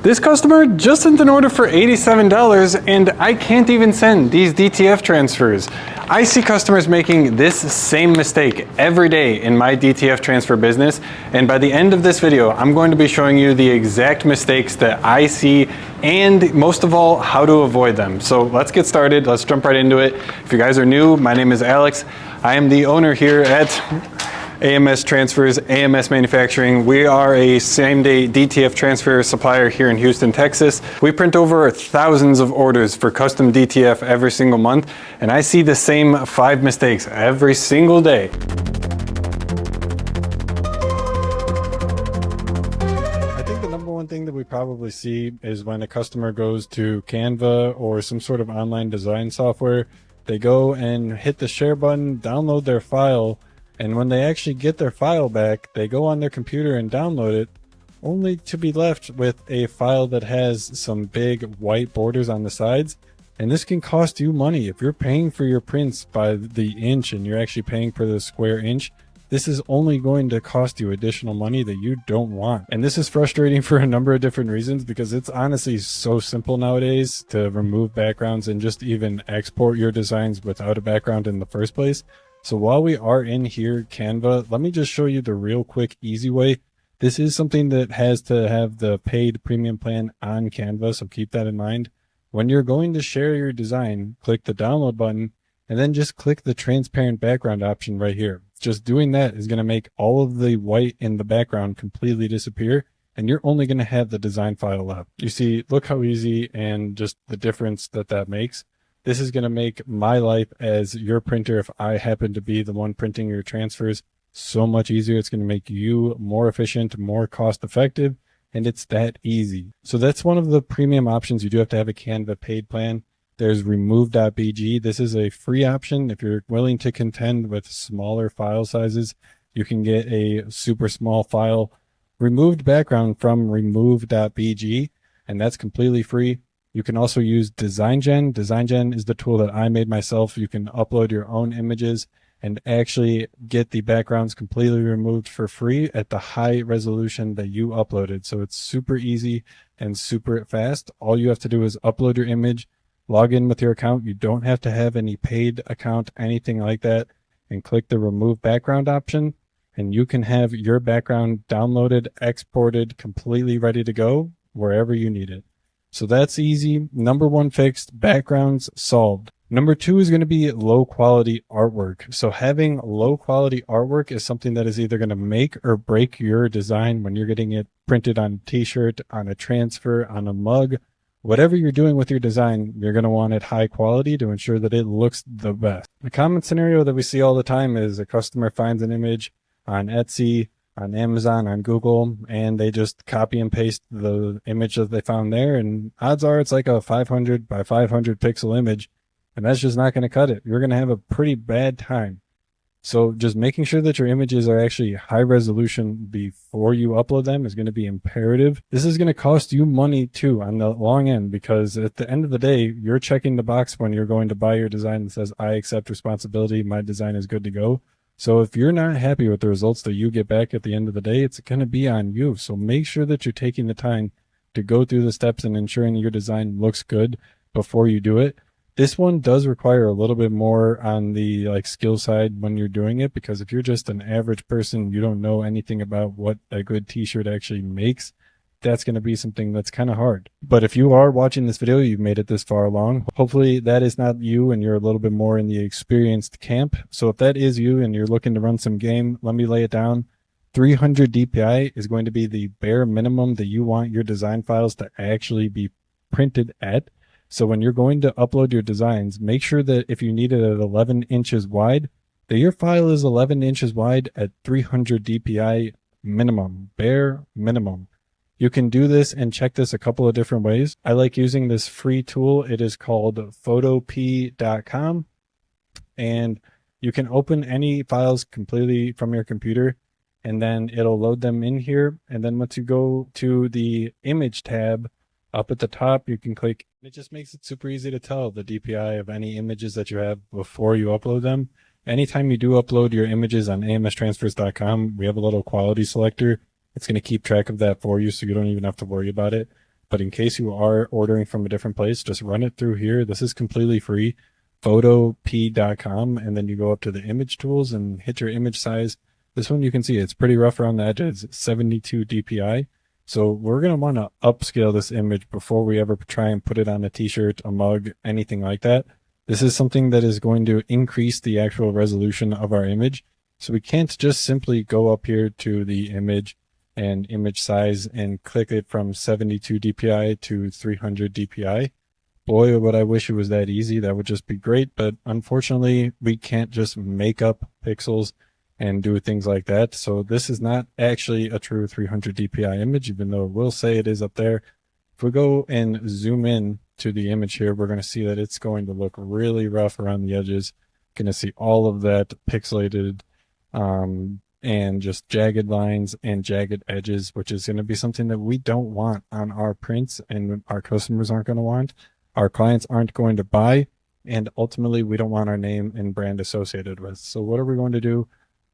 This customer just sent an order for $87 and I can't even send these DTF transfers. I see customers making this same mistake every day in my DTF transfer business, and by the end of this video, I'm going to be showing you the exact mistakes that I see and most of all, how to avoid them. So let's get started. Let's jump right into it. If you guys are new, my name is Alex. I am the owner here at AMS Transfers, AMS Manufacturing. We are a same-day DTF transfer supplier here in Houston, Texas. We print over thousands of orders for custom DTF every single month, and I see the same 5 mistakes every single day. I think the number one thing that we probably see is when a customer goes to Canva or some sort of online design software, they go and hit the share button, download their file, and when they actually get their file back, they go on their computer and download it, only to be left with a file that has some big white borders on the sides. And this can cost you money. If you're paying for your prints by the inch and you're actually paying for the square inch, this is only going to cost you additional money that you don't want. And this is frustrating for a number of different reasons, because it's honestly so simple nowadays to remove backgrounds and just even export your designs without a background in the first place. So while we are in here, Canva, let me just show you the real quick, easy way. This is something that has to have the paid premium plan on Canva, so keep that in mind. When you're going to share your design, click the download button and then just click the transparent background option right here. Just doing that is going to make all of the white in the background completely disappear, and you're only going to have the design file left. You see, look how easy and just the difference that makes. This is going to make my life as your printer, if I happen to be the one printing your transfers, so much easier. It's going to make you more efficient, more cost effective, and it's that easy. So that's one of the premium options. You do have to have a Canva paid plan. There's Remove.bg. This is a free option. If you're willing to contend with smaller file sizes, you can get a super small file removed background from Remove.bg, and that's completely free. You can also use DesignGen. DesignGen is the tool that I made myself. You can upload your own images and actually get the backgrounds completely removed for free at the high resolution that you uploaded. So it's super easy and super fast. All you have to do is upload your image, log in with your account. You don't have to have any paid account, anything like that, and click the remove background option, and you can have your background downloaded, exported, completely ready to go wherever you need it. So that's easy. Number 1 fixed, backgrounds solved. Number 2 is going to be low quality artwork. So having low quality artwork is something that is either going to make or break your design when you're getting it printed on a t-shirt, on a transfer, on a mug. Whatever you're doing with your design, you're going to want it high quality to ensure that it looks the best. A common scenario that we see all the time is a customer finds an image on Etsy, on Amazon, on Google, and they just copy and paste the image that they found there, and odds are it's like a 500 by 500 pixel image, and that's just not going to cut it. You're going to have a pretty bad time. So just making sure that your images are actually high resolution before you upload them is going to be imperative. This is going to cost you money too on the long end, because at the end of the day, you're checking the box when you're going to buy your design that says, I accept responsibility, my design is good to go. So if you're not happy with the results that you get back at the end of the day, it's going to be on you. So make sure that you're taking the time to go through the steps and ensuring your design looks good before you do it. This one does require a little bit more on the skill side when you're doing it, because if you're just an average person, you don't know anything about what a good t-shirt actually makes, that's going to be something that's kind of hard. But if you are watching this video, you've made it this far along, hopefully that is not you and you're a little bit more in the experienced camp. So if that is you and you're looking to run some game, let me lay it down. 300 DPI is going to be the bare minimum that you want your design files to actually be printed at. So when you're going to upload your designs, make sure that if you need it at 11 inches wide, that your file is 11 inches wide at 300 DPI minimum, bare minimum. You can do this and check this a couple of different ways. I like using this free tool. It is called photop.com, and you can open any files completely from your computer, and then it'll load them in here. And then once you go to the image tab up at the top, you can click. It just makes it super easy to tell the DPI of any images that you have before you upload them. Anytime you do upload your images on amstransfers.com, we have a little quality selector. It's going to keep track of that for you, so you don't even have to worry about it. But in case you are ordering from a different place, just run it through here. This is completely free, photop.com, and then you go up to the image tools and hit your image size. This one you can see it's pretty rough around the edges. It's 72 dpi. So we're going to want to upscale this image before we ever try and put it on a t-shirt, a mug, anything like that. This is something that is going to increase the actual resolution of our image. So we can't just simply go up here to the image and image size and click it from 72 dpi to 300 dpi. Boy, would I wish it was that easy. That would just be great. But unfortunately, we can't just make up pixels and do things like that. So this is not actually a true 300 dpi image, even though it will say it is up there. If we go and zoom in to the image here, we're going to see that it's going to look really rough around the edges. Going to see all of that pixelated and just jagged lines and jagged edges, which is going to be something that we don't want on our prints, and our customers aren't going to want. Our clients aren't going to buy, and ultimately we don't want our name and brand associated with. So what are we going to do?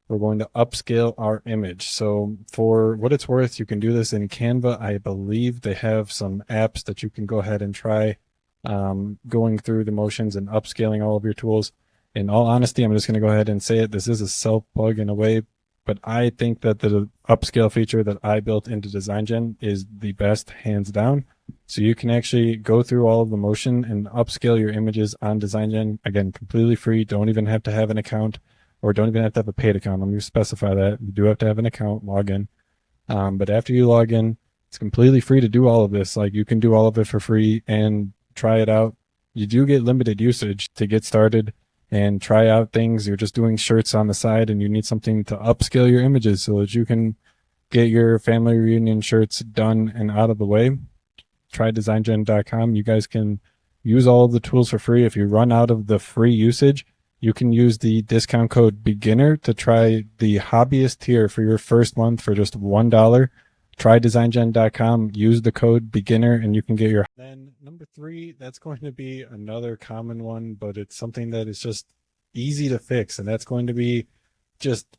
We're going to upscale our image. So for what it's worth, you can do this in Canva. I believe they have some apps that you can go ahead and try going through the motions and upscaling all of your tools. In all honesty, I'm just going to go ahead and say it. This is a self-plug in a way, but I think that the upscale feature that I built into DesignGen is the best, hands down. So you can actually go through all of the motion and upscale your images on DesignGen. Again, completely free. Don't even have to have an account, or don't even have to have a paid account. Let me specify that. You do have to have an account, log in. But after you log in, it's completely free to do all of this. Like, you can do all of it for free and try it out. You do get limited usage to get started and try out things. You're just doing shirts on the side and you need something to upscale your images so that you can get your family reunion shirts done and out of the way. Try DesignGen.com. You guys can use all of the tools for free. If you run out of the free usage, you can use the discount code beginner to try the hobbyist tier for your first month for just $1. Try DesignGen.com, use the code beginner, and you can get your. Then number 3, that's going to be another common one, but it's something that is just easy to fix. And that's going to be just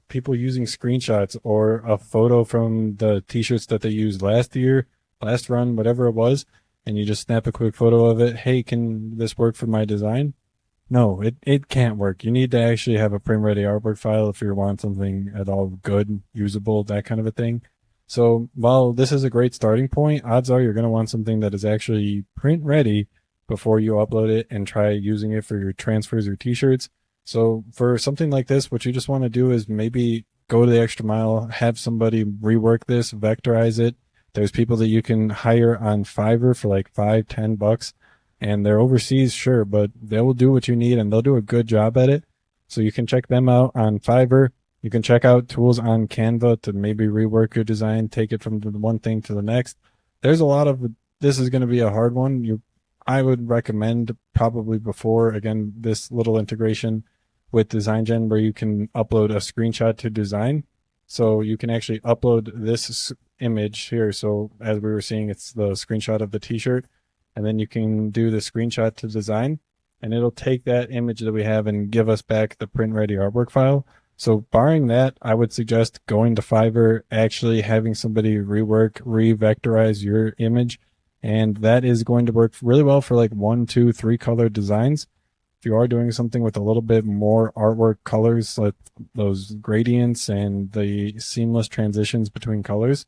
people using screenshots or a photo from the t-shirts that they used last year, last run, whatever it was. And you just snap a quick photo of it. Hey, can this work for my design? No, it can't work. You need to actually have a print ready artwork file if you want something at all good, usable, that kind of a thing. So while this is a great starting point, odds are you're going to want something that is actually print ready before you upload it and try using it for your transfers or t-shirts. So for something like this, what you just want to do is maybe go the extra mile, have somebody rework this, vectorize it. There's people that you can hire on Fiverr for like $5-10. And they're overseas, sure, but they will do what you need and they'll do a good job at it. So you can check them out on Fiverr. You can check out tools on Canva to maybe rework your design, take it from the one thing to the next. There's a lot of, this is going to be a hard one. I would recommend probably before, again, this little integration with DesignGen where you can upload a screenshot to design. So you can actually upload this image here. So as we were seeing, it's the screenshot of the t-shirt. And then you can do the screenshot to design, and it'll take that image that we have and give us back the print ready artwork file. So barring that, I would suggest going to Fiverr, actually having somebody rework, re-vectorize your image. And that is going to work really well for like 1, 2, 3 color designs. If you are doing something with a little bit more artwork colors, like those gradients and the seamless transitions between colors,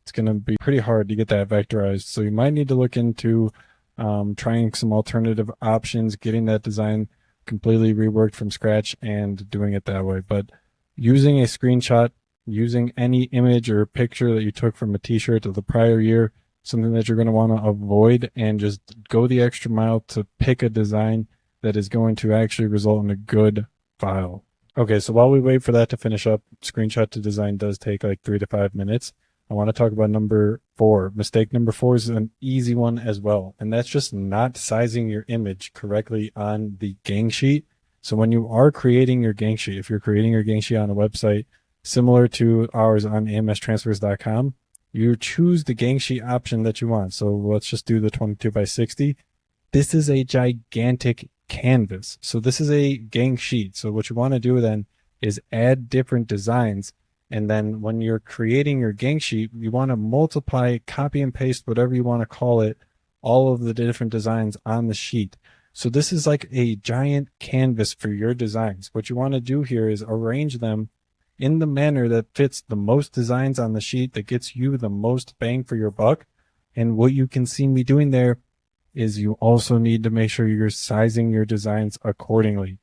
it's going to be pretty hard to get that vectorized. So you might need to look into trying some alternative options, getting that design completely reworked from scratch and doing it that way. But using a screenshot, using any image or picture that you took from a t-shirt of the prior year, something that you're going to want to avoid, and just go the extra mile to pick a design that is going to actually result in a good file. Okay, so while we wait for that to finish up, screenshot to design does take like 3 to 5 minutes. I want to talk about number 4. Mistake number 4 is an easy one as well, and that's just not sizing your image correctly on the gang sheet. So when you are creating your gang sheet, if you're creating your gang sheet on a website similar to ours on amstransfers.com, you choose the gang sheet option that you want. So let's just do the 22 by 60. This is a gigantic canvas. So this is a gang sheet. So what you want to do then is add different designs And then when you're creating your gang sheet, you want to multiply, copy and paste, whatever you want to call it, all of the different designs on the sheet. So this is like a giant canvas for your designs. What you want to do here is arrange them in the manner that fits the most designs on the sheet, that gets you the most bang for your buck. And what you can see me doing there is you also need to make sure you're sizing your designs accordingly.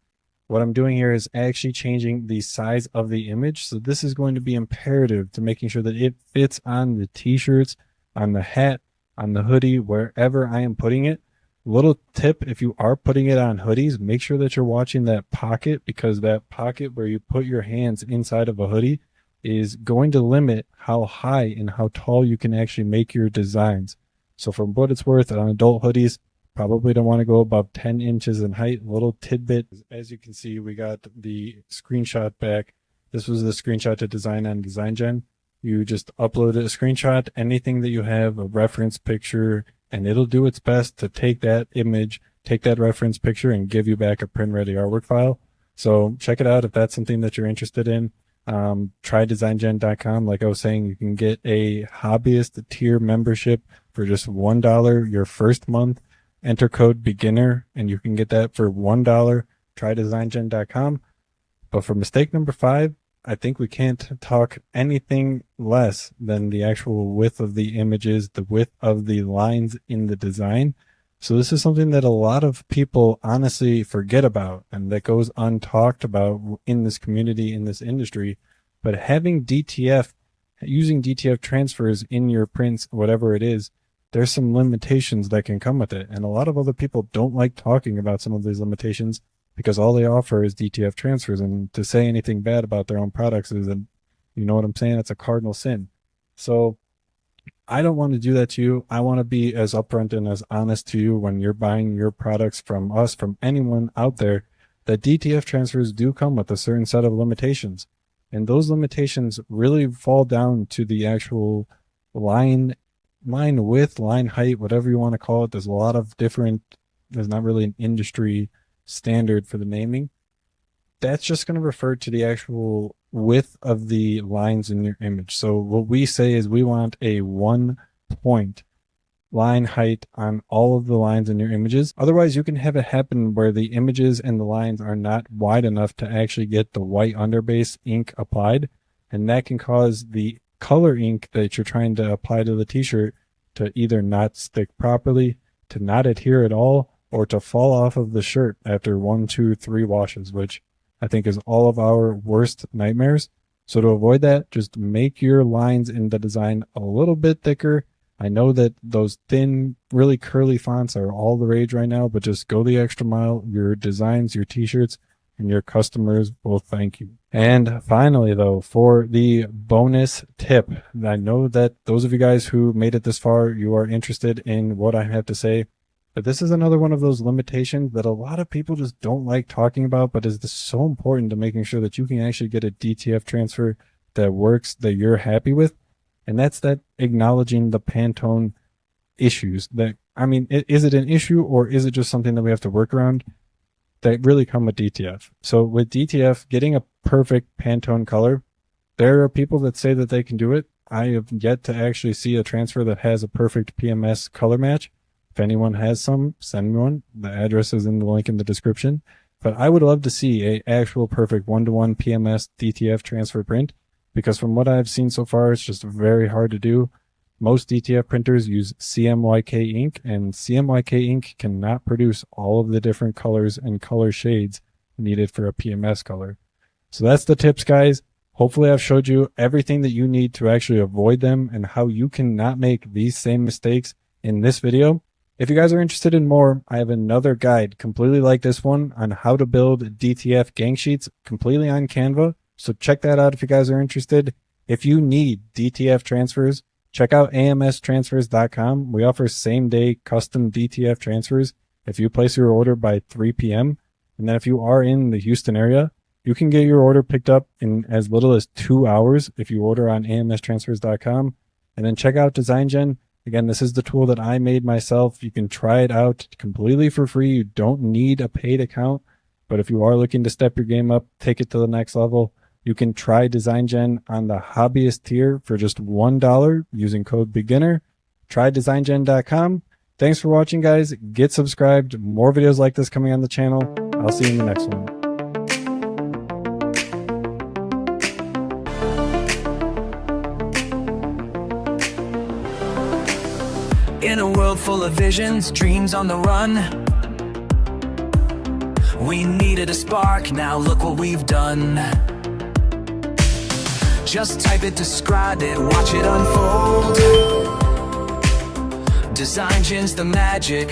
What I'm doing here is actually changing the size of the image. So this is going to be imperative to making sure that it fits on the t-shirts, on the hat, on the hoodie, wherever I am putting it. Little tip, if you are putting it on hoodies, make sure that you're watching that pocket, because that pocket where you put your hands inside of a hoodie is going to limit how high and how tall you can actually make your designs. So for what it's worth, on adult hoodies, probably don't want to go above 10 inches in height. Little tidbit, as you can see, we got the screenshot back. This was the screenshot to design on DesignGen. You just upload a screenshot, anything that you have, a reference picture, and it'll do its best to take that image, take that reference picture, and give you back a print-ready artwork file. So check it out if that's something that you're interested in. Try DesignGen.com. Like I was saying, you can get a hobbyist tier membership for just $1 your first month. Enter code beginner and you can get that for $1. Try DesignGen.com. But for mistake number 5, I think we can't talk anything less than the actual width of the images, the width of the lines in the design. So this is something that a lot of people honestly forget about and that goes untalked about in this community, in this industry. But having DTF, using DTF transfers in your prints, whatever it is, there's some limitations that can come with it. And a lot of other people don't like talking about some of these limitations because all they offer is DTF transfers. And to say anything bad about their own products is, you know what I'm saying? It's a cardinal sin. So I don't want to do that to you. I want to be as upfront and as honest to you when you're buying your products from us, from anyone out there, that DTF transfers do come with a certain set of limitations. And those limitations really fall down to the actual line width, line height, whatever you want to call it. There's a lot of different, there's not really an industry standard for the naming. That's just going to refer to the actual width of the lines in your image. So what we say is we want a 1 point line height on all of the lines in your images. Otherwise, you can have it happen where the images and the lines are not wide enough to actually get the white underbase ink applied. And that can cause the color ink that you're trying to apply to the t-shirt to either not stick properly, to not adhere at all, or to fall off of the shirt after 1, 2, 3 washes, which I think is all of our worst nightmares. So to avoid that, just make your lines in the design a little bit thicker. I know that those thin, really curly fonts are all the rage right now, but just go the extra mile. Your designs, your t-shirts, and your customers will thank you. And finally, though, for the bonus tip, I know that those of you guys who made it this far, you are interested in what I have to say. But this is another one of those limitations that a lot of people just don't like talking about, but is so important to making sure that you can actually get a DTF transfer that works, that you're happy with. And that's that acknowledging the Pantone issues. That, I mean, is it an issue or is it just something that we have to work around? That really come with DTF. So with DTF, getting a perfect Pantone color, there are people that say that they can do it. I have yet to actually see a transfer that has a perfect PMS color match. If anyone has some, send me one. The address is in the link in the description. But I would love to see a actual perfect 1-to-1 PMS DTF transfer print, because from what I've seen so far, it's just very hard to do. Most DTF printers use CMYK ink, and CMYK ink cannot produce all of the different colors and color shades needed for a PMS color. So that's the tips, guys. Hopefully I've showed you everything that you need to actually avoid them and how you can not make these same mistakes in this video. If you guys are interested in more, I have another guide completely like this one on how to build DTF gang sheets completely on Canva. So check that out if you guys are interested. If you need DTF transfers, check out amstransfers.com. We offer same-day custom DTF transfers if you place your order by 3 p.m. And then if you are in the Houston area, you can get your order picked up in as little as 2 hours if you order on amstransfers.com. And then check out DesignGen. Again, this is the tool that I made myself. You can try it out completely for free. You don't need a paid account. But if you are looking to step your game up, take it to the next level, You can try DesignGen on the hobbyist tier for just $1 using code BEGINNER. Try DesignGen.com. Thanks for watching, guys. Get subscribed. More videos like this coming on the channel. I'll see you in the next one. In a world full of visions, dreams on the run, we needed a spark, now look what we've done. Just type it, describe it, watch it unfold. DesignGen's the magic.